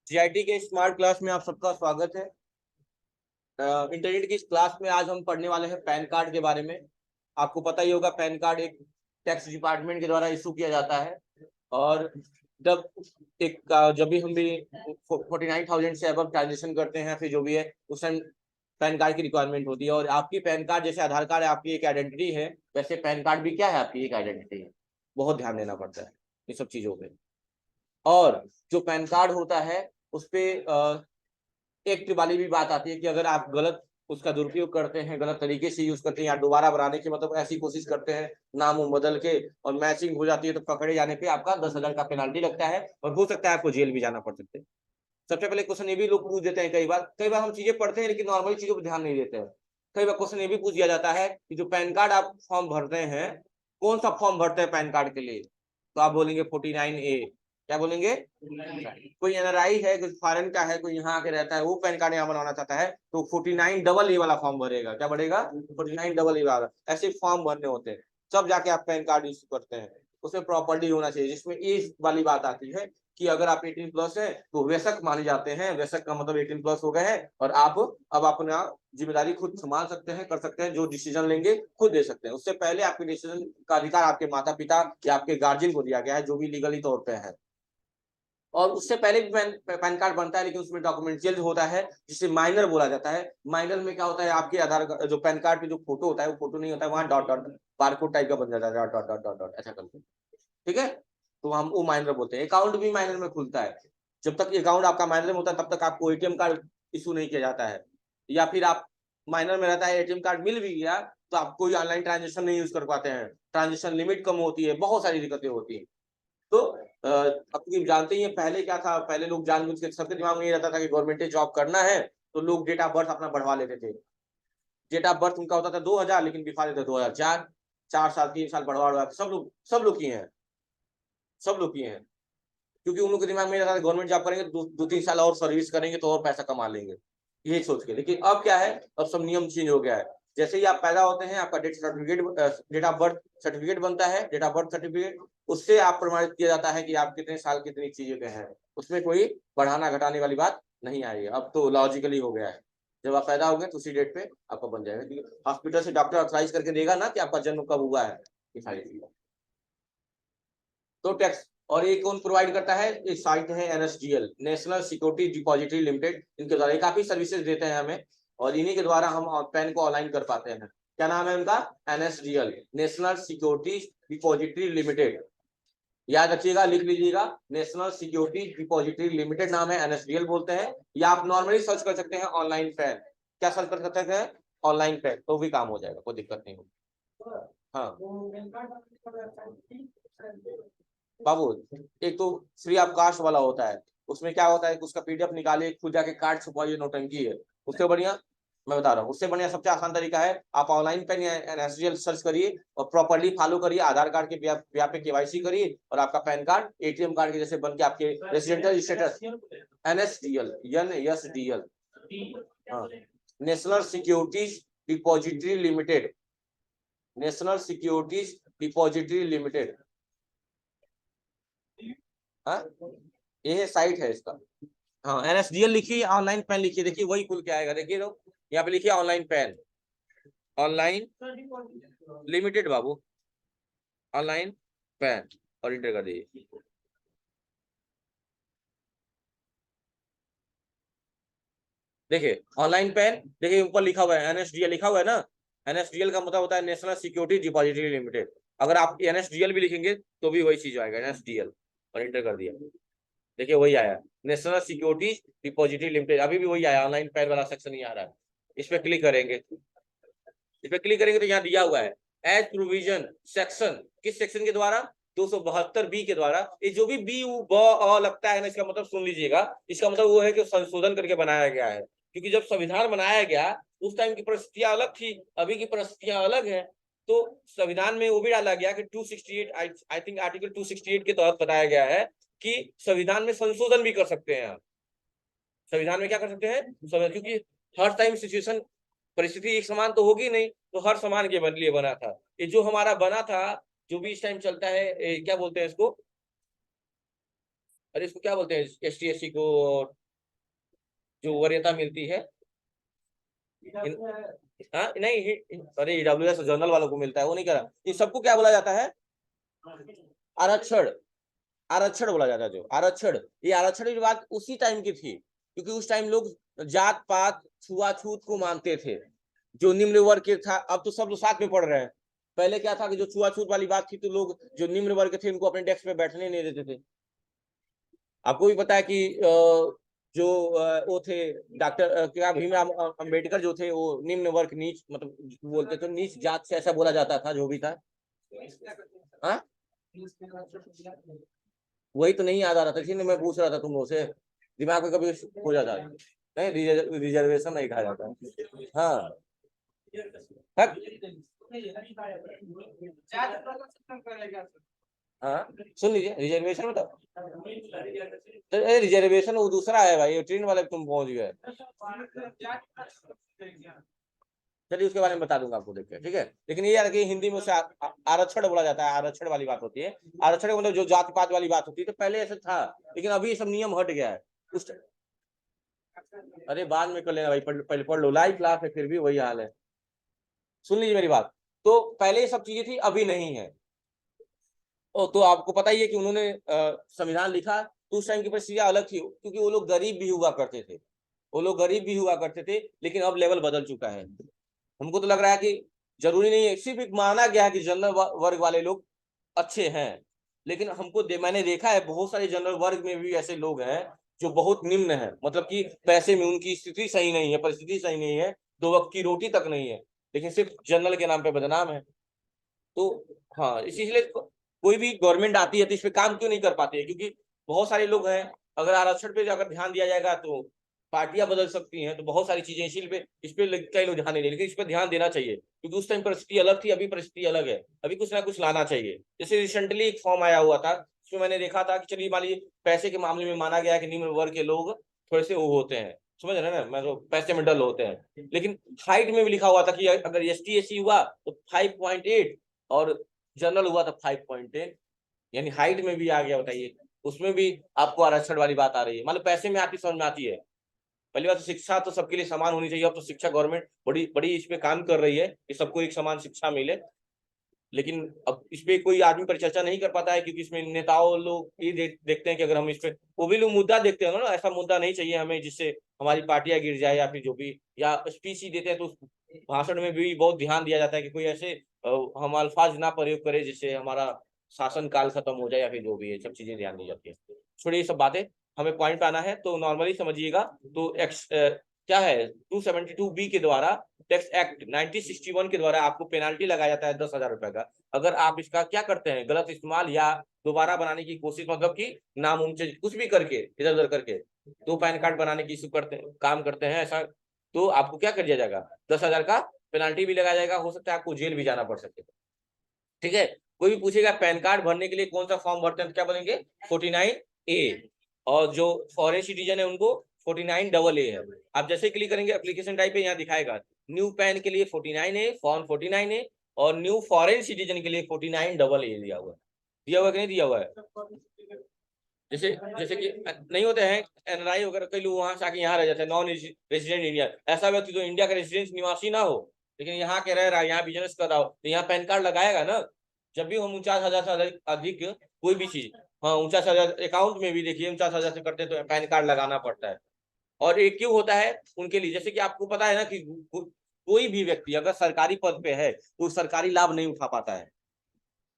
GIT के smart class में आप सबका स्वागत है। इंटरनेट की इस क्लास में आज हम पढ़ने वाले हैं पैन कार्ड के बारे में। आपको पता ही होगा पैन कार्ड एक टैक्स डिपार्टमेंट के द्वारा इशू किया जाता है। और जब जब भी हम भी 49,000 से अब ट्रांजेक्शन करते हैं फिर जो भी है उस टाइम पैन कार्ड की रिक्वायरमेंट होती है। और आपकी पैन कार्ड जैसे आधार कार्ड है आपकी एक आइडेंटिटी है, वैसे पैन कार्ड भी क्या है, आपकी एक आइडेंटिटी है। बहुत ध्यान देना पड़ता है इन सब चीजों पे। और जो पैन कार्ड होता है उस पे एक वाली भी बात आती है कि अगर आप गलत उसका दुरुपयोग करते हैं, गलत तरीके से यूज करते हैं या दोबारा बनाने की मतलब ऐसी कोशिश करते हैं नाम बदल के और मैचिंग हो जाती है तो पकड़े जाने पे आपका 10,000 का पेनाल्टी लगता है और हो सकता है आपको जेल भी जाना पड़ सकता है। सबसे पहले क्वेश्चन ये भी लोग पूछ देते हैं, कई बार हम चीजें पढ़ते हैं लेकिन नॉर्मल चीजों पर ध्यान नहीं देते हैं। कई बार क्वेश्चन ये भी पूछ दिया जाता है कि जो पैन कार्ड आप फॉर्म भरते हैं कौन सा फॉर्म भरते हैं पैन कार्ड के लिए, तो आप बोलेंगे 49A। क्या बोलेंगे? कोई एनआरआई है, कोई फॉरेन का है, कोई यहाँ आके रहता है, वो पैन कार्ड यहाँ बनवाना चाहता है तो 49AA वाला फॉर्म भरेगा। क्या भरेगा? 49AA वाला। ऐसे फॉर्म भरने होते हैं तब जाके आप पैन कार्ड इशू करते हैं। उसमें प्रॉपर्टी होना चाहिए, जिसमें इस वाली बात आती है कि अगर आप 18+ है तो वयस्क माने जाते हैं। वयस्क का मतलब 18+ हो गए हैं और आप अब अपना जिम्मेदारी खुद संभाल सकते हैं, कर सकते हैं, जो डिसीजन लेंगे खुद दे सकते हैं। उससे पहले आपके डिसीजन का अधिकार आपके माता पिता या आपके गार्जियन को दिया गया है, जो भी लीगली तौर पर है। और उससे पहले भी पैन कार्ड बनता है लेकिन उसमें डॉक्यूमेंटियल होता है जिसे माइनर बोला जाता है। माइनर में क्या होता है, आपके आधार जो पैन कार्ड पे जो फोटो होता है वो फोटो नहीं होता है, वहां डॉट डॉट बारकोड टाइप का बन जाता है, dot dot dot dot dot ऐसा करके। ठीक है, तो हम वो माइनर बोलते हैं। अकाउंट भी माइनर में खुलता है। जब तक अकाउंट आपका माइनर में होता है तब तक आपको एटीएम कार्ड इशू नहीं किया जाता है। या फिर आप माइनर में रहता है, एटीएम कार्ड मिल भी गया तो आप कोई ऑनलाइन ट्रांजेक्शन नहीं यूज कर पाते हैं, ट्रांजेक्शन लिमिट कम होती है, बहुत सारी दिक्कतें होती है। तो अब तो जानते ही हैं पहले क्या था, पहले लोग जानबूझ के सबके दिमाग में ये रहता था कि गवर्नमेंट जॉब करना है तो लोग डेट ऑफ बर्थ अपना बढ़वा लेते थे। डेट ऑफ बर्थ उनका होता था 2000 लेकिन दिखा देते 2004। 4 साल 3 साल बढ़वा सब लोग किए हैं, सब लोग किए हैं। क्योंकि उन लोग के दिमाग में रहता था गवर्नमेंट जॉब करेंगे तो 2-3 साल और सर्विस करेंगे तो और पैसा कमा लेंगे, यही सोच के। लेकिन अब क्या है, अब सब नियम चेंज हो गया है। जैसे ही आप पैदा होते हैं आपका डेट ऑफ बर्थ सर्टिफिकेट बनता है, डेट ऑफ बर्थ सर्टिफिकेट। उससे आप प्रमाणित किया जाता है कि आप कितने साल कितनी चीजें के हैं। उसमें कोई बढ़ाना घटाने वाली बात नहीं आई है, अब तो लॉजिकली हो गया है। जब आप पैदा हो गए तो उसी डेट पे आपका बन जाएगा, क्योंकि हॉस्पिटल से डॉक्टर ऑथराइज करके देगा ना कि आपका जन्म कब हुआ है, ये सारी चीजें। तो टैक्स और ये कौन प्रोवाइड करता है, ये साइट है NSDL, national security depository limited. इनके द्वारा ये काफी सर्विसेज देते हैं हमें और इन्हीं के द्वारा हम पैन को ऑनलाइन कर पाते हैं। क्या नाम है उनका? NSDL, national security depository limited. याद रखिएगा, लिख लीजिएगा, नेशनल सिक्योरिटी डिपॉजिटरी लिमिटेड नाम है, एनएसडीएल बोलते हैं। या आप नॉर्मली सर्च कर सकते हैं ऑनलाइन पैन। क्या सर्च कर सकते हैं? ऑनलाइन पैन, तो भी काम हो जाएगा, कोई दिक्कत नहीं होगी। हाँ बाबू, एक तो फ्री ऑफ कास्ट वाला होता है, उसमें क्या होता है कि उसका पीडीएफ निकालिए, खुद जाके कार्ड छुपवाइए, नोटंकी है। उससे बढ़िया मैं बता रहा हूँ, उससे बढ़िया सबसे आसान तरीका है आप ऑनलाइन पेन या एनएसडीएल सर्च करिए और प्रॉपर्ली फॉलो करिए, आधार कार्ड के ब्याह पे केवाईसी करिए और आपका पैन कार्ड एटीएम कार्ड के जैसे बन के आपके रेसिडेंशियल स्टेटस। एनएसडीएल, एनएसडीएल, हाँ, national securities depository limited, national securities depository limited. हाँ, ये साइट है इसका। हाँ, एनएसडीएल लिखिए, ऑनलाइन पैन लिखिए, देखिए वही खुल के आएगा। देखिए तो यहाँ पे लिखिए ऑनलाइन पैन, ऑनलाइन लिमिटेड बाबू, ऑनलाइन पैन, और इंटर कर दीजिए। देखिए ऑनलाइन पैन, देखिए ऊपर लिखा हुआ है एनएसडीएल लिखा हुआ है ना। एनएसडीएल का मतलब होता है नेशनल सिक्योरिटी डिपॉजिटरी लिमिटेड। अगर आप एनएसडीएल भी लिखेंगे तो भी वही चीज आएगा, एनएसडीएल, और इंटर कर दिया। देखिए वही आया, नेशनल सिक्योरिटी डिपॉजिटरी लिमिटेड, अभी भी वही आया, ऑनलाइन पैन वाला सेक्शन ही आ रहा है। इस पे क्लिक करेंगे, इस पे क्लिक करेंगे तो यहाँ दिया हुआ है एज प्रोविजन सेक्शन, किस सेक्शन के द्वारा? 272B के द्वारा। ये जो भी बी ब अ लगता है ना, इसका मतलब सुन लीजिएगा, इसका मतलब वो है कि संशोधन करके बनाया गया है। क्योंकि जब संविधान बनाया गया उस टाइम की परिस्थितियां अलग थी, अभी की परिस्थितियां अलग है। तो संविधान में वो भी डाला गया कि 268, आई थिंक आर्टिकल 268 के तहत बताया गया है कि संविधान में संशोधन भी कर सकते हैं आप। संविधान में क्या कर सकते हैं, क्योंकि हर टाइम सिचुएशन परिस्थिति एक समान तो होगी नहीं, तो हर समान के लिए बना था। ये जो हमारा बना था, जो भी इस टाइम चलता है, क्या बोलते हैं इसको, अरे इसको क्या बोलते हैं, ST SC को जो वरीयता मिलती है। हाँ नहीं, अरे EWS जनरल वालों को मिलता है, वो नहीं करा। इन सबको क्या बोला जाता है? आरक्षण। आरक्षण बोला जाता है। जो आरक्षण, ये आरक्षण की बात उसी टाइम की थी, क्योंकि उस टाइम लोग जात पात छुआछूत को मानते थे। जो निम्न वर्ग के था, अब तो सब लोग साथ में पढ़ रहे हैं। पहले क्या था कि जो छुआछूत वाली बात थी, तो लोग जो निम्न वर्ग के थे उनको अपने डेस्क पे बैठने नहीं देते थे। आपको भी पता है कि जो वो थे डॉक्टर क्या भीमराव अंबेडकर जो थे, वो निम्न वर्ग नीच मतलब बोलते थे, नीच जात से ऐसा बोला जाता था, जो भी था। हाँ, वही तो नहीं याद आ रहा था, इसलिए मैं पूछ रहा था तुम लोग से, दिमाग में कभी हो जाता है। नहीं, रिजर्वेशन नहीं कहा जाता। हाँ हाँ। हाँ, सुन लीजिए, रिजर्वेशन में तो रिजर्वेशन वो दूसरा है भाई, ट्रेन वाले तुम पहुंच गए। चलिए उसके बारे में बता दूंगा आपको, देखिए ठीक है। लेकिन ये यार कि हिंदी में उसे आरक्षण बोला जाता है, आरक्षण वाली बात होती है। आरक्षण मतलब जो जाति पात वाली बात होती है, तो पहले ऐसा था, लेकिन अभी ये सब नियम हट गया है। उस अरे बाद में कर लेना भाई, पहले पढ़ लो, लाइव क्लास है फिर भी वही हाल है। सुन लीजिए मेरी बात। तो पहले ये सब चीजें थी, अभी नहीं है। तो आपको पता ही है कि उन्होंने संविधान लिखा, तो उस टाइम की परिस्थितियां अलग थी, क्योंकि वो लोग गरीब भी हुआ करते थे। वो लोग गरीब भी हुआ करते थे, लेकिन अब लेवल बदल चुका है। हमको तो लग रहा है कि जरूरी नहीं है, सिर्फ एक माना गया है कि जनरल वर्ग वाले लोग अच्छे हैं। लेकिन मैंने देखा है बहुत सारे जनरल वर्ग में भी ऐसे लोग हैं जो बहुत निम्न है, मतलब कि पैसे में उनकी स्थिति सही नहीं है, परिस्थिति सही नहीं है, दो वक्त की रोटी तक नहीं है, लेकिन सिर्फ जनरल के नाम पे बदनाम है। तो हाँ, इसीलिए कोई भी गवर्नमेंट आती है तो इस पे काम क्यों नहीं कर पाती है, क्योंकि बहुत सारे लोग हैं। अगर आरक्षण पे अगर ध्यान दिया जाएगा तो पार्टियां बदल सकती हैं, तो बहुत सारी चीजें, इसीलिए इस पे कई लोग ध्यान नहीं दे, लेकिन इस पे ध्यान देना चाहिए, क्योंकि उस टाइम परिस्थिति अलग थी, अभी परिस्थिति अलग है। अभी कुछ ना कुछ लाना चाहिए। जैसे रिसेंटली एक फॉर्म आया हुआ था, उसमें मैंने देखा था कि चलिए मान लीजिए पैसे के मामले में माना गया कि निम्न वर्ग के लोग थोड़े से वो होते हैं, समझ रहे हैं ना, मैं तो पैसे में डल होते हैं, लेकिन हाइट में भी लिखा हुआ था कि अगर ST SC हुआ तो 5.8, और जनरल हुआ था 5.10, यानी हाइट में भी आ गया, बताइए। उसमें भी आपको आरक्षण वाली बात आ रही है, मतलब पैसे में आती, समझ में आती है। पहली बात तो शिक्षा तो सबके लिए समान होनी चाहिए, अब तो शिक्षा गवर्नमेंट बड़ी बड़ी इस पे काम कर रही है कि सबको एक समान शिक्षा मिले। लेकिन अब इस पे कोई आदमी परिचर्चा नहीं कर पाता है, क्योंकि इसमें नेताओं लोग ये देखते हैं कि अगर हम इस पे, वो भी लोग मुद्दा देखते हैं ना, ऐसा मुद्दा नहीं चाहिए हमें जिससे हमारी पार्टियां गिर जाए, या फिर जो भी, या स्पीच ही देते हैं तो उस भाषण में भी बहुत ध्यान दिया जाता है कि कोई ऐसे हम अल्फाज ना प्रयोग करें जिससे हमारा शासन काल खत्म हो जाए, या फिर जो भी है, सब चीजें ध्यान दी जाती है। छोड़िए ये सब बातें, हमें पॉइंट पे आना है, तो नॉर्मली समझिएगा। तो क्या है, 272B के द्वारा, टैक्स एक्ट 1961 के द्वारा आपको पेनाल्टी लगाया जाता है 10,000 रुपए का, अगर आप इसका क्या करते हैं, गलत इस्तेमाल या दोबारा बनाने की कोशिश, मतलब कि नामुमकिन कुछ भी करके, इधर उधर करके, तो पैन कार्ड बनाने की इशू करते हैं, काम करते हैं ऐसा, तो आपको क्या कर दिया जाएगा, 10,000 का पेनाल्टी भी लगाया जाएगा, हो सकता है आपको जेल भी जाना पड़ सके। ठीक है। कोई भी पूछेगा पैन कार्ड भरने के लिए कौन सा फॉर्म भरते हैं, तो क्या बोलेंगे, 49A। और जो फॉरेन सिटीजन है उनको 49AA है। आप जैसे क्लिक करेंगे एप्लीकेशन टाइप पे, यहाँ दिखाएगा न्यू पैन के लिए 49A, फॉर्म 49A, और न्यू फॉरेन सिटीजन के लिए 49AA दिया हुआ है। दिया हुआ कि नहीं दिया हुआ है? जैसे जैसे कि नहीं होते हैं NRI वगैरह, कई लोग वहां से आके यहाँ रह जाते हैं, नॉन रेजिडेंट इंडिया, ऐसा व्यक्ति जो इंडिया का रेजिडेंस निवासी ना हो, लेकिन यहाँ के रह रहा है, यहाँ बिजनेस कर रहा हो, तो यहाँ पैन कार्ड लगाएगा ना। जब भी हम 49,000 से अधिक कोई भी चीज, हाँ 49,000 अकाउंट में भी देखिए 49,000 से करते हैं तो पैन कार्ड लगाना पड़ता है। और एक क्यों होता है उनके लिए, जैसे कि आपको पता है ना कि कोई भी व्यक्ति अगर सरकारी पद पे है तो सरकारी लाभ नहीं उठा पाता है,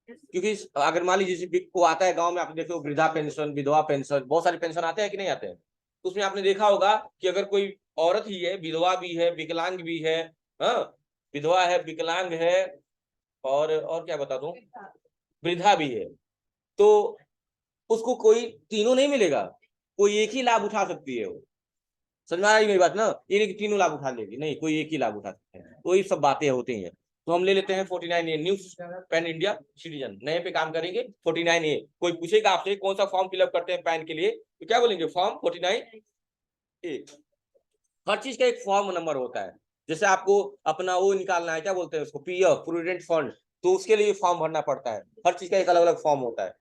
क्योंकि अगर मान लीजिए को आता है गांव में, आपने देखो वृद्धा पेंशन, विधवा पेंशन, बहुत सारे पेंशन आते हैं कि नहीं आते हैं, तो उसमें आपने देखा होगा कि अगर कोई औरत ही है, विधवा भी है, विकलांग भी है, हाँ, विधवा है, विकलांग है, और क्या बता दूं, वृद्धा भी है, तो उसको कोई तीनों नहीं मिलेगा, कोई एक ही लाभ उठा सकती है वो। समझ में आ रही मेरी बात ना, ये नहीं कि तीनों लाभ उठा लेगी, नहीं, कोई एक ही लाभ उठा सकते हैं, तो ये सब बातें होती हैं। तो हम ले लेते हैं 49A, new pan India citizen, नए पे काम करेंगे 49A। कोई पूछेगा आपसे कौन सा फॉर्म फिलअप करते हैं पैन के लिए, तो क्या बोलेंगे, फॉर्म 49A। हर चीज का एक फॉर्म नंबर होता है। जैसे आपको अपना वो निकालना है, क्या बोलते हैं उसको, PF, प्रोविडेंट फंड, तो उसके लिए फॉर्म भरना पड़ता है, हर चीज का एक अलग अलग फॉर्म होता है।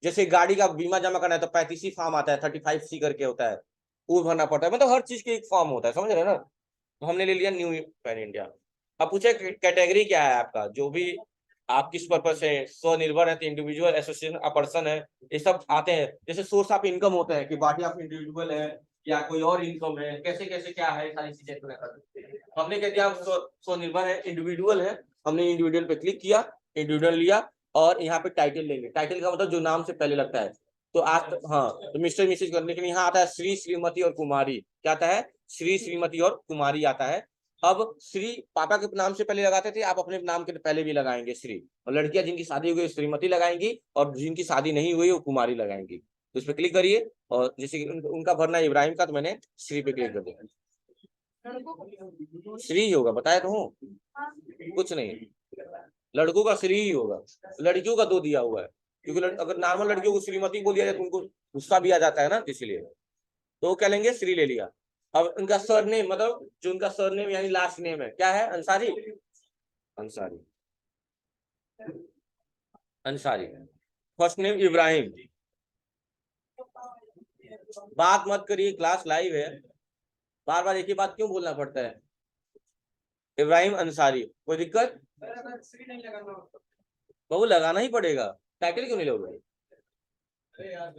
जैसे गाड़ी का बीमा जमा करना है तो 35 फॉर्म आता है, 35C करके होता है, वो भरना पड़ता है। मतलब हर चीज के एक फॉर्म होता है, समझ रहे हो ना। तो हमने ले लिया न्यू पैन इंडिया। अब पूछे कैटेगरी क्या है आपका, जो भी आप किस पर्पज से स्वनिर्भर है, तो इंडिविजुअल, एसोसिएशन, अ पर्सन है, ये सब आते हैं। जैसे सोर्स ऑफ इनकम होता है कि बॉडी ऑफ इंडिविजुअल है या कोई और इनकम है, कैसे कैसे क्या है, सारी चीजें हमने कह दिया स्वनिर्भर है, इंडिविजुअल है, हमने इंडिविजुअल पे क्लिक किया, इंडिविजुअल लिया, और यहाँ पे टाइटल लेंगे। टाइटल का मतलब जो नाम से पहले लगता है। तो आज हाँ, तो मिस्टर मिसेज करने के लिए यहाँ आता है श्री, श्रीमती और कुमारी। क्या आता है? श्री, श्रीमती और कुमारी आता है। अब श्री पापा के नाम से पहले लगाते थे, आप अपने नाम के पहले भी लगाएंगे श्री। और लड़कियां जिनकी शादी हुई श्रीमती लगाएंगी, और जिनकी शादी नहीं हुई वो कुमारी लगाएंगी। तो इस पर क्लिक करिए, और जैसे उनका भरना है इब्राहिम का, तो मैंने श्री पे क्लिक कर दिया। श्री होगा, बताया तो हूँ, कुछ नहीं, लड़कों का श्री ही होगा, लड़कियों का दो दिया हुआ है, क्योंकि अगर नॉर्मल लड़कियों को श्रीमती बोल दिया जाए तो उनको गुस्सा भी आ जाता है ना, इसलिए। तो क्या लेंगे? श्री ले लिया। अब उनका सरनेम, मतलब जो उनका सरनेम यानी लास्ट नेम है, क्या है? अंसारी। अंसारी, अंसारी। First name Ibrahim. बात मत करिए, क्लास लाइव है, बार बार एक ही बात क्यों बोलना पड़ता है? इब्राहिम अंसारी, कोई दिक्कत? बहू लगाना ही पड़ेगा, टाइटल क्यों नहीं लोगे?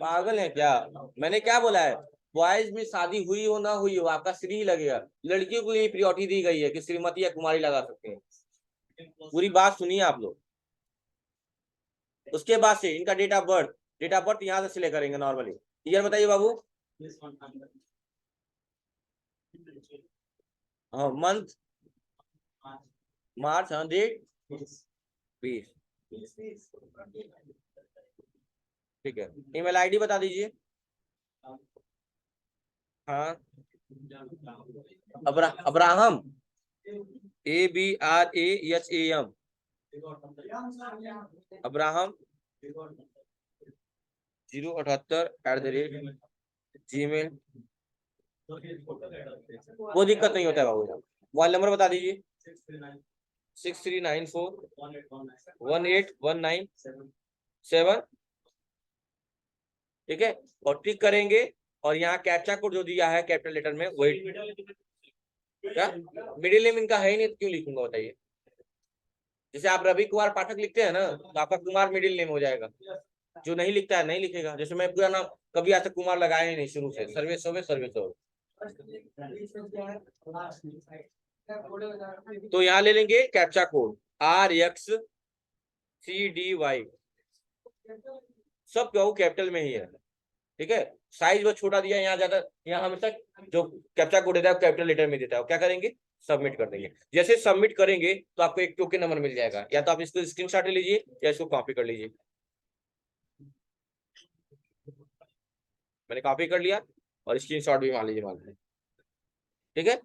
पागल है क्या? मैंने क्या बोला है? बॉयज में शादी हुई हो ना हुई हो, आपका श्री ही लगेगा। लड़कियों को ये प्रियोरिटी दी गई है कि श्रीमती या कुमारी लगा सकते हैं। पूरी बात सुनिए आप लोग। उसके बाद से इनका date of birth, date of birth यहाँ से सिलेक्ट करेंगे नॉर्मली। ईयर बताइए बाबू। हाँ, मंथ मार्च, हाँ, डेट 20। ठीक है, ईमेल आईडी बता दीजिए। हाँ, अब्राहम, ABRAHAM, अब्राहम 078@gmail। वो दिक्कत नहीं होता है बाबू। मोबाइल नंबर बता दीजिए। 63941819 ठीक है, और टिक करेंगे। और यहाँ कैप्चा कोड जो दिया है कैपिटल लेटर में, वही। क्या मिडिल नेम इनका है ही नहीं, तो क्यों लिखूंगा बताइए? जैसे आप रवि कुमार पाठक लिखते हैं ना, तो आपका कुमार मिडिल नेम हो जाएगा। जो नहीं लिखता है नहीं लिखेगा। जैसे मैं पूरा नाम कभी आज तक कुमार लगाया ही नहीं, शुरू से सर्वेश होवे सर्वेश होवे। तो यहाँ ले लेंगे कैप्चा कोड RXCDY, सब क्या कैपिटल में ही है। ठीक है, साइज वो छोटा दिया, यहाँ ज्यादा, यहाँ हमेशा जो कैप्चा कोड देता है कैपिटल लेटर में देता है। क्या करेंगे? सबमिट कर देंगे। जैसे सबमिट करेंगे तो आपको एक टोकन नंबर मिल जाएगा, या तो आप इसको स्क्रीनशॉट ले लीजिए या इसको कॉपी कर लीजिए। मैंने कॉपी कर लिया और स्क्रीनशॉट भी मान लीजिए। ठीक है,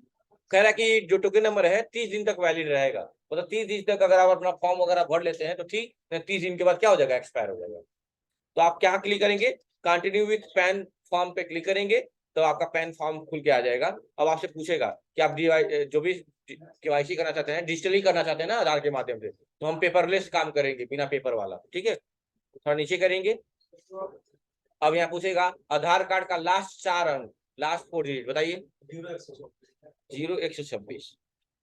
कह रहा है कि जो टोकन नंबर है 30 दिन तक वैलिड रहेगा। मतलब 30 दिन तक अगर आप अपना फॉर्म वगैरह भर लेते हैं तो ठीक, 30 दिन के बाद क्या हो जाएगा? एक्सपायर हो जाएगा। तो आप क्या क्लिक करेंगे? कंटिन्यू विथ पैन फॉर्म पे क्लिक करेंगे, तो आपका पैन फॉर्म खुल के आ जाएगा। अब आपसे पूछेगा कि आप जो भी केवाईसी करना चाहते हैं, डिजिटली करना चाहते हैं ना आधार के माध्यम से, तो हम पेपरलेस काम करेंगे, बिना पेपर वाला। ठीक है, थोड़ा नीचे करेंगे। अब यहाँ पूछेगा आधार कार्ड का लास्ट 4 अंक, लास्ट 4 डिजिट बताइए। 0126।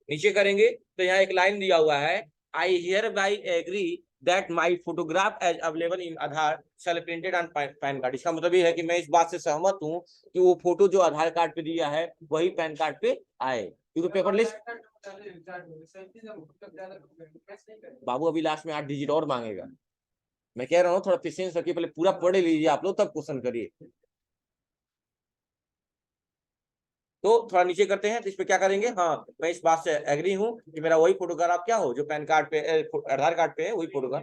नीचे करेंगे तो यहाँ एक लाइन दिया हुआ है, I hereby agree that my photograph as available in Aadhaar shall printed on PAN card. इसका मतलब ये है कि मैं इस बात से सहमत हूँ कि वो फोटो जो आधार कार्ड पे दिया है वही पैन कार्ड पे आए, क्योंकि पेपर लिस्ट। बाबू अभी लास्ट में 8 डिजिट और मांगेगा। मैं कह रहा हूँ थोड़ा पेशेंस रखिए, पहले पूरा पढ़ लीजिए आप लोग, तब क्वेश्चन करिए। तो थोड़ा नीचे करते हैं, तो इस पे क्या करेंगे? हाँ, मैं इस बात से एग्री हूँ कि मेरा वही फोटोग्राफ क्या हो जो पैन कार्ड पे, आधार कार्ड पे है, वही फोटोग्राफ।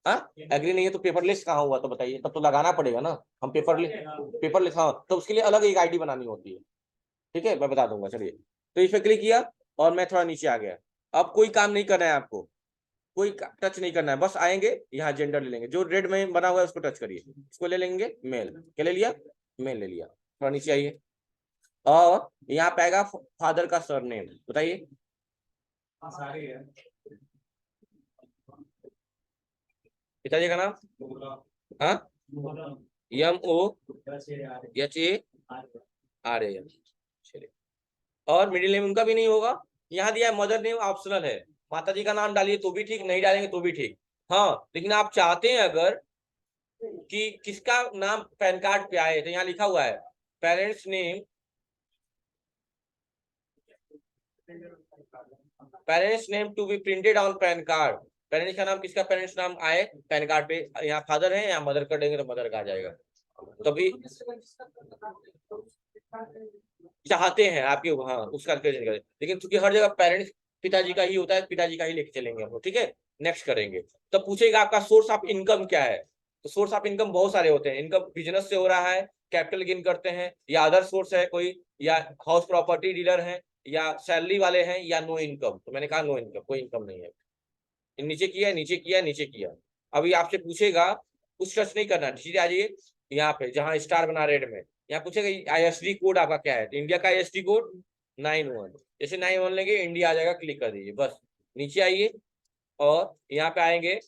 हाँ, एग्री नहीं है तो पेपरलेस कहाँ हुआ? तो बताइए, तब तो लगाना पड़ेगा ना। हम पेपरलेस, हाँ, तो उसके लिए अलग एक आईडी बनानी होती है। ठीक है, मैं बता दूंगा, चलिए। तो इस पे क्लिक किया और मैं थोड़ा नीचे आ गया। अब कोई काम नहीं करना है आपको, कोई टच नहीं करना है, बस आएंगे यहाँ जेंडर ले लेंगे, जो रेड में बना हुआ है उसको टच करिए। इसको ले लेंगे मेल। क्या ले लिया? मेल ले लिया। थोड़ा नीचे आइए, और यहाँ पे आएगा फादर का सरनेम, बताइए। पिताजी का नाम, हाँ, MOHARAN। चलिए, और मिडिल नेम उनका भी नहीं होगा। यहाँ दिया है मदर नेम ऑप्शनल है, माता जी का नाम डालिए तो भी ठीक, नहीं डालेंगे तो भी ठीक। हाँ, लेकिन आप चाहते हैं अगर कि किसका नाम पैन कार्ड पे आए, तो यहाँ लिखा हुआ है parents name, parents name to be printed on PAN card. Parents का नाम, किसका पेरेंट्स नाम आए पैन कार्ड पे, यहाँ फादर है या मदर कर देंगे तो मदर का आ जाएगा। तभी चाहते हैं आपके, हाँ उसका करें, लेकिन चूंकि हर जगह पेरेंट्स पिताजी का ही होता है, पिताजी का ही लेके चलेंगे हम लोग, ठीक है। नेक्स्ट करेंगे, तब पूछेगा आपका सोर्स ऑफ इनकम क्या है। तो सोर्स ऑफ इनकम बहुत सारे होते हैं, इनकम बिजनेस से हो रहा है, कैपिटल गेन करते हैं, या अदर सोर्स है कोई, या हाउस प्रॉपर्टी डीलर है, या सैलरी वाले हैं, या नो इनकम। तो मैंने कहा नो इनकम, कोई इनकम नहीं है। नीचे किया, नीचे किया, नीचे किया। अभी आपसे पूछेगा, कुछ टच नहीं करना, सीधे आ जाइए यहाँ पे जहाँ स्टार बना रेड में, यहाँ पूछेगा आईएसडी कोड आपका क्या है, तो इंडिया का आईएसडी कोड 91। जैसे 91 लेंगे इंडिया आ जाएगा, क्लिक कर दीजिए बस। नीचे आइए और यहाँ पे आएंगे,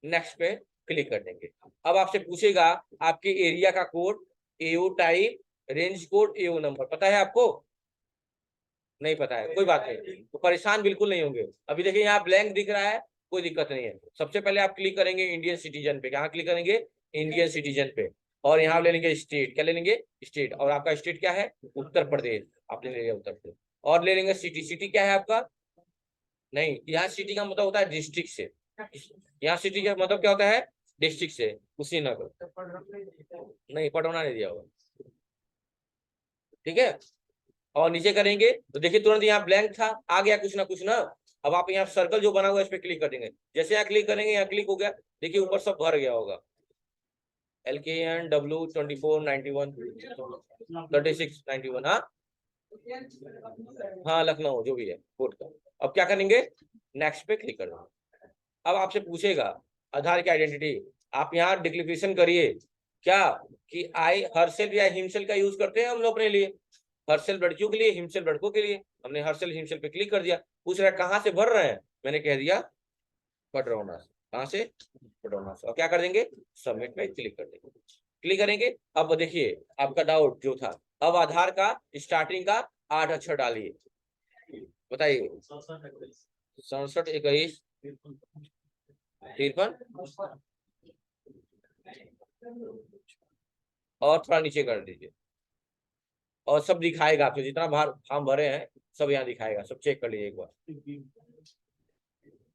नेक्स्ट पे क्लिक कर देंगे। अब आपसे पूछेगा आपके एरिया का कोड, एओ टाइप, रेंज कोड, एओ नंबर, पता है आपको? नहीं पता है, कोई बात नहीं, तो परेशान बिल्कुल नहीं होंगे। अभी देखिए यहाँ ब्लैंक दिख रहा है, कोई दिक्कत नहीं है। सबसे पहले आप क्लिक करेंगे इंडियन सिटीजन पे, कहाँ क्लिक करेंगे? इंडियन सिटीजन पे। और यहाँ ले लेंगे स्टेट, क्या ले लेंगे? स्टेट। और आपका स्टेट क्या है? उत्तर प्रदेश, आपने ले लिया उत्तर प्रदेश। और ले लेंगे सिटी, सिटी क्या है आपका? नहीं, यहाँ सिटी का मतलब होता है डिस्ट्रिक्ट से, यहाँ सिटी का मतलब क्या होता है? डिस्ट्रिक्ट से। कुशीनगर नहीं, पटौना नहीं दिया होगा, ठीक है। और नीचे करेंगे तो देखिए तुरंत यहाँ ब्लैंक था, आ गया कुछ ना कुछ ना। अब आप यहाँ सर्कल जो बना हुआ है इस पे क्लिक कर देंगे, जैसे यहाँ क्लिक करेंगे यहाँ क्लिक हो गया, देखिए ऊपर सब भर गया होगा। LKNW 2491 3691, हाँ हाँ लखनऊ जो भी है कोर्ट का। अब क्या करेंगे? नेक्स्ट पे क्लिक कर देंगे। अब आपसे पूछेगा आधार की आइडेंटिटी, आप यहाँ डिक्लेरेशन करिए क्या कि आई हर्षल या हिमशल का यूज करते हैं हम लोग अपने लिए। हर्षल लड़कियों के लिए, हिमशल लड़कों के लिए। हमने हर्षल हिमशल पे क्लिक कर दिया। पूछ रहा है कहाँ से भर रहे हैं, मैंने कह दिया पटरौना से। कहाँ से? पटरौना से। और क्या कर देंगे? सबमिट पे क्लिक कर देंगे। क्लिक करेंगे, अब देखिए आपका डाउट जो था, अब आधार का स्टार्टिंग का 8 अक्षर डालिए, बताइए। 67 21 53, और थोड़ा नीचे कर दीजिए, और सब दिखाएगा आपको, जितना बार फॉर्म भरे हैं सब यहाँ दिखाएगा, सब चेक कर लीजिए एक बार।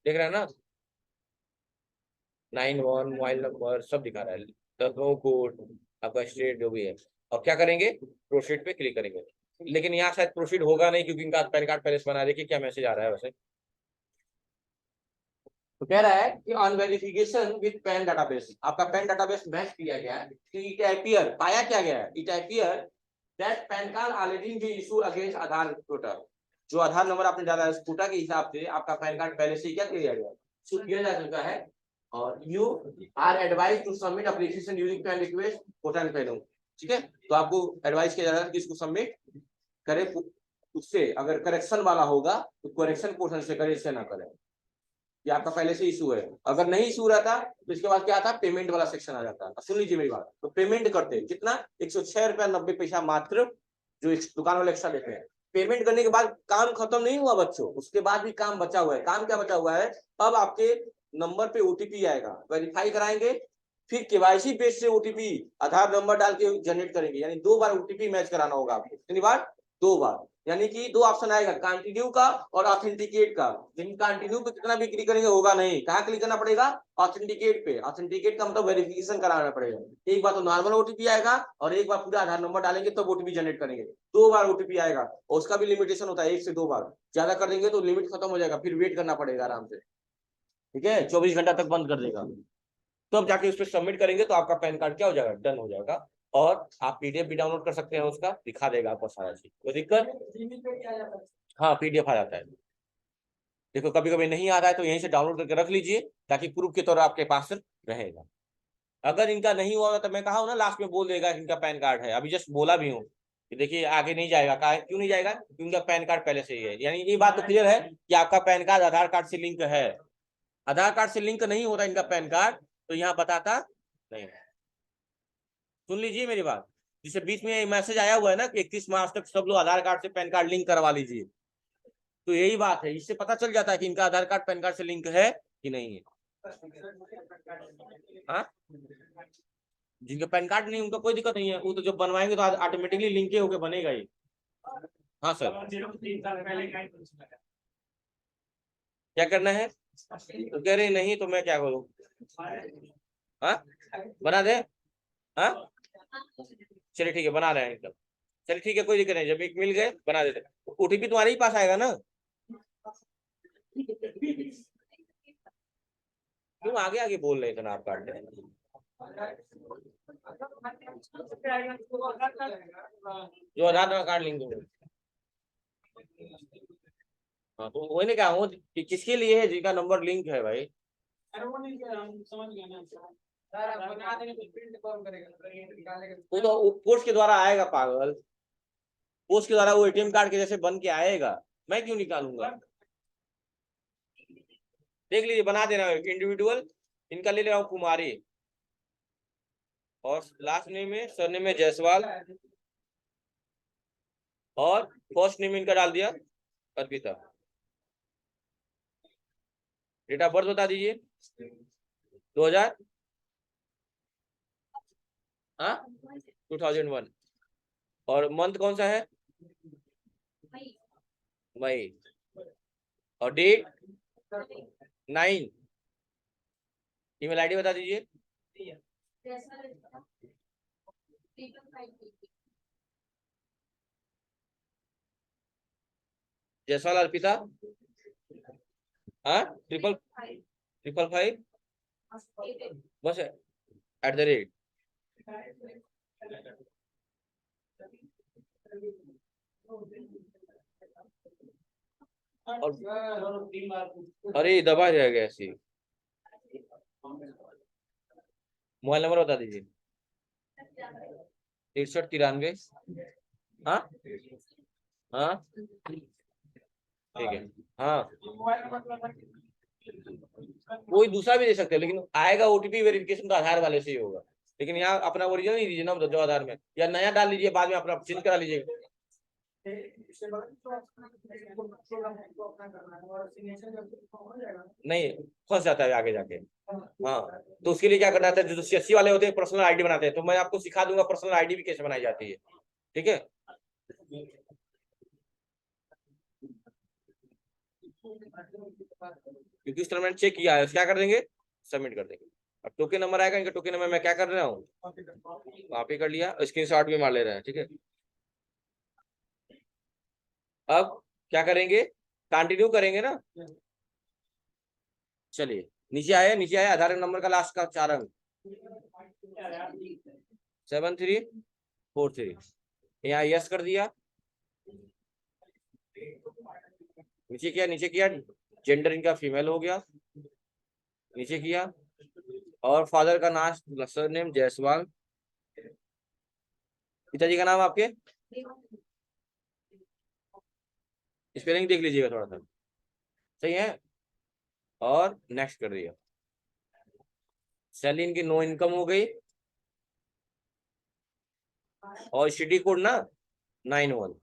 देख रहे हैं ना? 91 मोबाइल नंबर सब दिखा रहा है, तो कोड आपका स्टेट जो भी है। और क्या करेंगे? प्रोसीड पे क्लिक करेंगे, लेकिन यहाँ शायद प्रोसीड होगा नहीं क्योंकि इनका पैन कार्ड पहले से बना। देखिए क्या मैसेज आ रहा है वैसे, तो कह रहा है कि on verification with PAN database, आपका पैन डाटाबेस मैच किया गया है। इट अपीयर, पाया क्या गया है? It appear that PAN card already be issue against Aadhaar कोटा, जो आधार नंबर आपने डाला है उस कोटा के हिसाब से आपका पैन कार्ड पहले से क्या किया गया, इशू किया जा चुका है। और you are advise to submit application using PAN request quota and PAN, ठीक है। तो आपको एडवाइस किया जा रहा है कि इसको सबमिट करें, उससे अगर करेक्शन वाला होगा तो करेक्शन पोर्शन से करें, इससे ना करें। ये आपका पहले से इशू है। अगर नहीं इशू रहता तो इसके बाद क्या आता? पेमेंट वाला सेक्शन आ जाता है। सुन लीजिए मेरी बात, तो पेमेंट करते हैं कितना? 106 रुपया 90 पैसा मात्र, जो दुकान वाले एक्स्ट्रा देते हैं। पेमेंट करने के बाद काम खत्म नहीं हुआ बच्चों, उसके बाद भी काम बचा हुआ है। काम क्या बचा हुआ है? अब आपके नंबर पे ओटीपी आएगा, वेरीफाई कराएंगे, फिर केवाईसी बेस से ओटीपी आधार नंबर डाल के जनरेट करेंगे, यानी 2 बार ओटीपी मैच कराना होगा आपको। कितनी बार? 2 बार, यानी कि 2 ऑप्शन आएगा, कंटिन्यू का और ऑथेंटिकेट का। लेकिन कंटिन्यू पे कितना भी क्लिक करेंगे होगा नहीं, कहाँ क्लिक करना पड़ेगा? ऑथेंटिकेट पे। ऑथेंटिकेट का मतलब वेरिफिकेशन कराना पड़ेगा। एक बार तो नॉर्मल ओटीपी आएगा और एक बार पूरा आधार नंबर डालेंगे तब ओटीपी जनरेट करेंगे। 2 बार ओटीपी आएगा और उसका भी लिमिटेशन होता है, 1 से 2 बार। ज्यादा कर देंगे तो लिमिट खत्म हो जाएगा, फिर वेट करना पड़ेगा आराम से, ठीक है। 24 घंटा तक बंद कर देगा। तो अब जाके उस पर सबमिट करेंगे तो आपका पैन कार्ड क्या हो जाएगा? डन हो जाएगा। और आप पीडीएफ भी डाउनलोड कर सकते हैं, उसका दिखा देगा आपको सारा चीज, कोई दिक्कत? हाँ पीडीएफ आ जाता है। देखो कभी कभी नहीं आ रहा है तो यहीं से डाउनलोड करके रख लीजिए ताकि प्रूफ के तौर आपके पास रहेगा। अगर इनका नहीं हुआ तो मैं कहा हूं ना, लास्ट में बोल देगा इनका पैन कार्ड है, अभी जस्ट बोला भी हूँ कि देखिए आगे नहीं जाएगा। क्यों नहीं जाएगा? क्योंकि उनका पैन कार्ड पहले से ही है। यानी ये बात तो क्लियर है कि आपका पैन कार्ड आधार कार्ड से लिंक है। आधार कार्ड से लिंक नहीं होता इनका पैन कार्ड तो यहाँ बताता नहीं है। सुन लीजिए मेरी बात। जिसे बीच में मैसेज आया हुआ है ना कि 31 मार्च तक सब लोग आधार कार्ड से पैन कार्ड लिंक करवा लीजिए, तो यही बात है। इससे पता चल जाता है कि इनका आधार कार्ड पैन कार्ड से लिंक है कि नहीं है। हाँ, जिनका पैन कार्ड नहीं उनका कोई दिक्कत नहीं है, वो तो जब बनवाएंगे तो ऑटोमेटिकली लिंक होके बनेगा ही। हाँ सर, क्या करना है? तो कह रहे नहीं तो मैं क्या करूँ? हाँ, बना दे। हाँ, चलिए ठीक है, बना रहे हैं एकदम। चलिए ठीक है, कोई दिक्कत नहीं, जब एक मिल गए बना देते। ओटीपी तुम्हारे ही पास आएगा ना? क्यों आगे आगे बोल रहे थे ना आप कार्ड? जो आधार कार्ड लिंक हो। हाँ, तो वही नहीं कहा हूँ कि किसके लिए है जिनका नंबर लिंक है भाई। वो तो पोस्ट के द्वारा आएगा पागल, पोस्ट के द्वारा वो एटीएम कार्ड के जैसे बन के आएगा, मैं क्यों निकालूंगा? देख लीजिए, बना देना इंडिविजुअल। इनका ले रहा हूँ कुमारी, और लास्ट नेम में सरनेम में जायसवाल, और फर्स्ट नेम इनका डाल दिया अर्पिता। डेट ऑफ बर्थ बता दीजिए। 2000, हाँ, 2001। और मंथ कौन सा है? मई। और डेट 9। ईमेल आईडी बता दीजिए। जायसवाल अर्पिता, हाँ, 555 बस, @ और अरे दबा जाएगा ऐसी। मोबाइल नंबर बता दीजिए। 6393। हाँ, हाँ, ठीक है। हाँ, कोई दूसरा भी दे सकते हैं, लेकिन आएगा ओटीपी वेरिफिकेशन तो आधार वाले से ही होगा। लेकिन यहाँ अपना ओरिजिनल नहीं दीजिए ना, जो आधार में, या नया डाल लीजिए, बाद में अपना चेंज करा लीजिएगा। नहीं, फंस जाता है आगे जाके। हाँ, तो उसके लिए क्या करना है, जो सीएससी वाले होते हैं पर्सनल आईडी बनाते हैं, तो मैं आपको सिखा दूंगा पर्सनल आईडी भी कैसे बनाई जाती है। ठीक है, क्योंकि उस तरह मैंने चेक किया है, क्या कर देंगे, सबमिट कर देंगे। अब टोकन नंबर आएगा, इनका टोकन नंबर मैं क्या कर रहा हूँ, कॉपी कर लिया, स्क्रीनशॉट भी मार ले रहे हैं। ठीक है, अब क्या करेंगे, कंटिन्यू करेंगे ना। चलिए, नीचे आए, नीचे आए, आधार नंबर का लास्ट का 4 अंक 7343। यहाँ यस कर दिया, नीचे किया, नीचे किया, जेंडर इनका फीमेल हो गया, नीचे किया, और फादर का नाम सर नेम जायसवाल, पिताजी का नाम आपके स्पेलिंग देख लीजिएगा थोड़ा सा, सही है। और नेक्स्ट कर दिया। सैलरी इनकी नो इनकम हो गई, और सिटी कोड ना 91।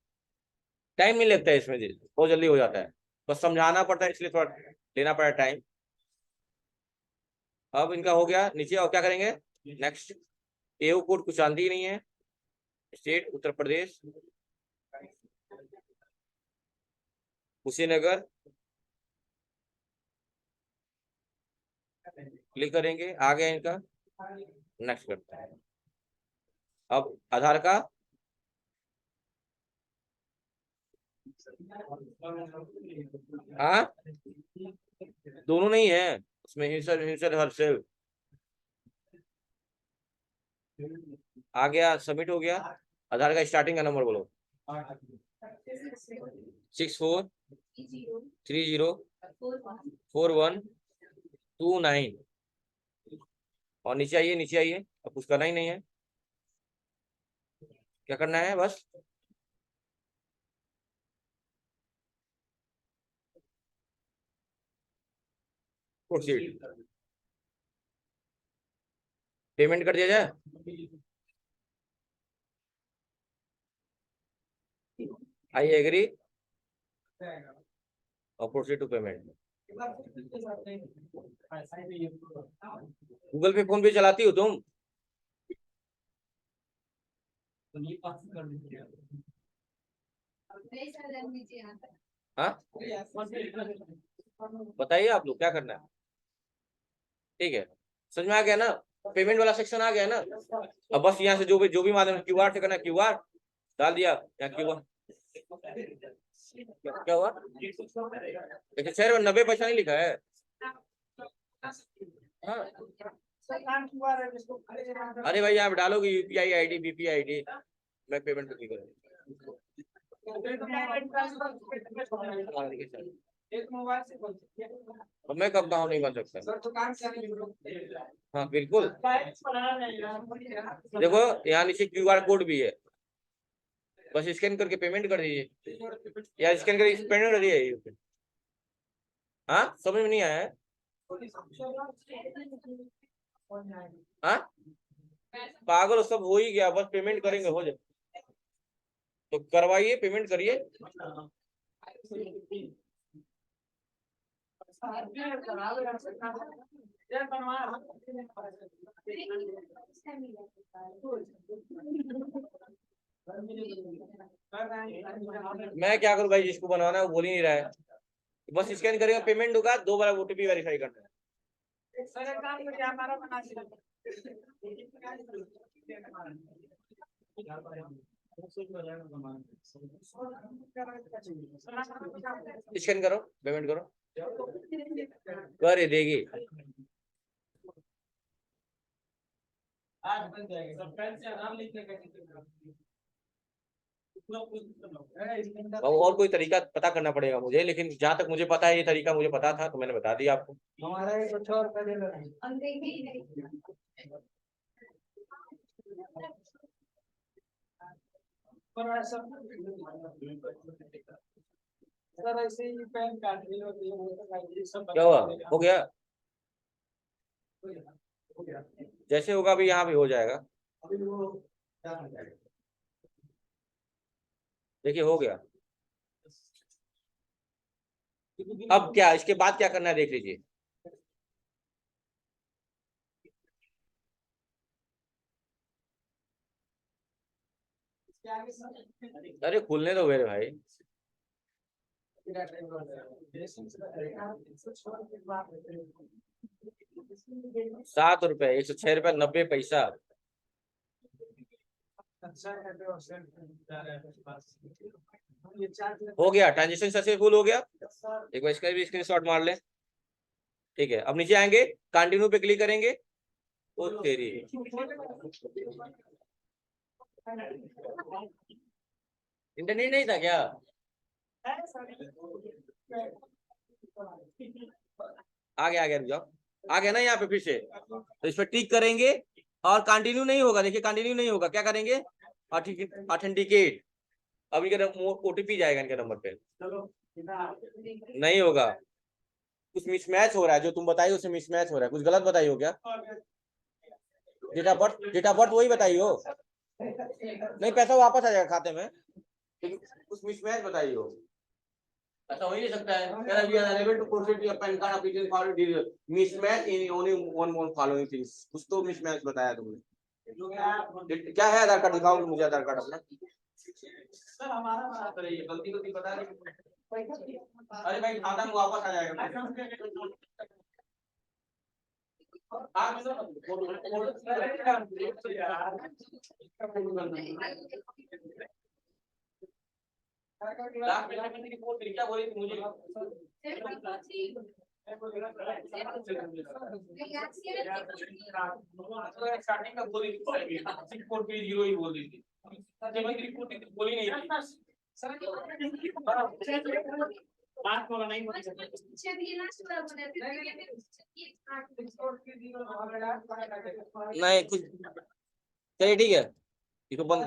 टाइम नहीं लगता है इसमें, बहुत जल्दी हो जाता है, बस समझाना पड़ता है, इसलिए थोड़ा लेना पड़ा टाइम। अब इनका हो गया नीचे, और क्या करेंगे, नेक्स्ट। एओ कोड कुछ जानती ही नहीं है, स्टेट उत्तर प्रदेश, कुशीनगर, क्लिक करेंगे, आ गया इनका, नेक्स्ट करते हैं। अब आधार का, हाँ, दोनों नहीं है उसमें, हिंसर हिंसर हर्षल। आ गया, सबमिट हो गया। आधार का स्टार्टिंग का नंबर बोलो। 64304129। और नीचे आइए, नीचे आइए, अब कुछ करना ही नहीं है, क्या करना है बस, प्रोसीड। पेमेंट कर दिया जाए। आई एग्री और प्रोसीड टू पेमेंट। गूगल पे फोन पे चलाती हो तुम? हाँ बताइए आप लोग क्या करना है। ठीक है, समझ में आ गया ना? पेमेंट वाला सेक्शन आ गया ना? अब बस यहाँ से जो भी माध्यम क्यूआर से करना, क्यूआर डाल दिया या क्यूआर। क्या हुआ? 106 रुपये 90 पैसा नहीं लिखा है? हाँ। अरे भाई आप डालोगे यूपीआई आईडी बीपीआई आईडी, मैं पेमेंट को क्लिक करूँगा। मैं कब कहा नहीं बन सकता? हाँ बिल्कुल, देखो यहाँ नीचे क्यूआर कोड भी है, बस स्कैन करके पेमेंट कर दीजिए या स्कैन करके पेमेंट कर दीजिए। हाँ समझ में नहीं आया है? हाँ पागल, सब हो ही गया, बस पेमेंट करेंगे हो जाए तो करवाइए, पेमेंट करिए। मैं क्या करूं भाई, जिसको बनवाना है वो बोल ही नहीं रहा है। बस स्कैन करेगा, पेमेंट होगा, 2 बार ओटीपी वेरीफाई करना है। स्कैन करो, पेमेंट करो, कर देगी। और कोई तरीका पता करना पड़ेगा मुझे, लेकिन जहाँ तक मुझे पता है ये तरीका मुझे पता था तो मैंने बता दिया आपको। सर ऐसे ही पैन कार्ड क्या हुआ? हो गया? जैसे होगा अभी यहाँ भी हो जाएगा। देखिए हो गया। अब क्या इसके बाद क्या करना है देख लीजिए। अरे खुलने दो मेरे भाई। 7 रुपए 106 रुपये 90 पैसा। हो गया, ट्रांजेक्शन सक्सेसफुल हो गया। एक बार इसका भी स्क्रीनशॉट मार ले। ठीक है, अब नीचे आएंगे, कंटिन्यू पे क्लिक करेंगे। ओ तेरी, इंटरनेट नहीं था क्या? आ गया रुक जाओ, आ गया ना यहाँ पे फिर से, तो इस पर टिक करेंगे और कंटिन्यू नहीं होगा। देखिए कंटिन्यू नहीं होगा, क्या करेंगे? ऑथेंटिकेट। अब इनका ओटीपी जाएगा इनके नंबर पे, नहीं होगा। कुछ मिसमैच हो रहा है, जो तुम बताई उससे मिसमैच हो रहा है, कुछ गलत बताई हो क्या? डेट ऑफ बर्थ वही बताई हो? नहीं, पैसा वापस आ जाएगा खाते में, कुछ मिसमैच बताई हो। ऐसा हो ही नहीं सकता है। Sir, we are unable to proceed your PAN card application for mismatch in only one more following things। कुछ तो मिसमैच बताया तुमने। क्या है आधार कार्ड, दिखाओ मुझे आधार कार्ड अपना। सर हमारा बता रही है, गलती बता रही। अरे भाई खाता में वापस आ जाएगा। क्या बोली थी मुझे? स्टार्टिंग में बोली थी 643 ही बोल दी थी, बोली नहीं थी। नहीं कुछ, चलिए ठीक है, इसको बंद